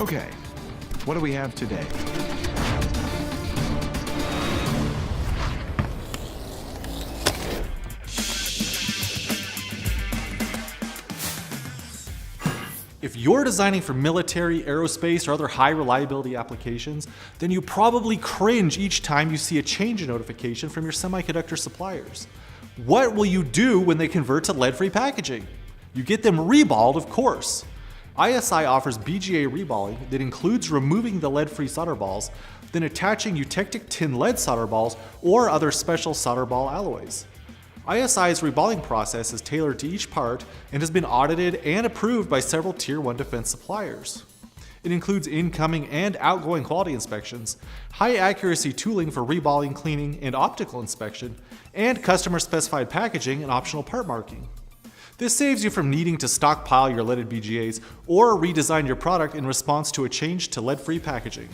Okay, what do we have today? If you're designing for military, aerospace, or other high reliability applications, then you probably cringe each time you see a change notification from your semiconductor suppliers. What will you do when they convert to lead-free packaging? You get them reballed, of course. ISI offers BGA Reballing that includes removing the lead-free solder balls, then attaching eutectic tin lead solder balls or other special solder ball alloys. ISI's reballing process is tailored to each part and has been audited and approved by several Tier 1 defense suppliers. It includes incoming and outgoing quality inspections, high accuracy tooling for reballing, cleaning, and optical inspection, and customer-specified packaging and optional part marking. This saves you from needing to stockpile your leaded BGAs or redesign your product in response to a change to lead-free packaging.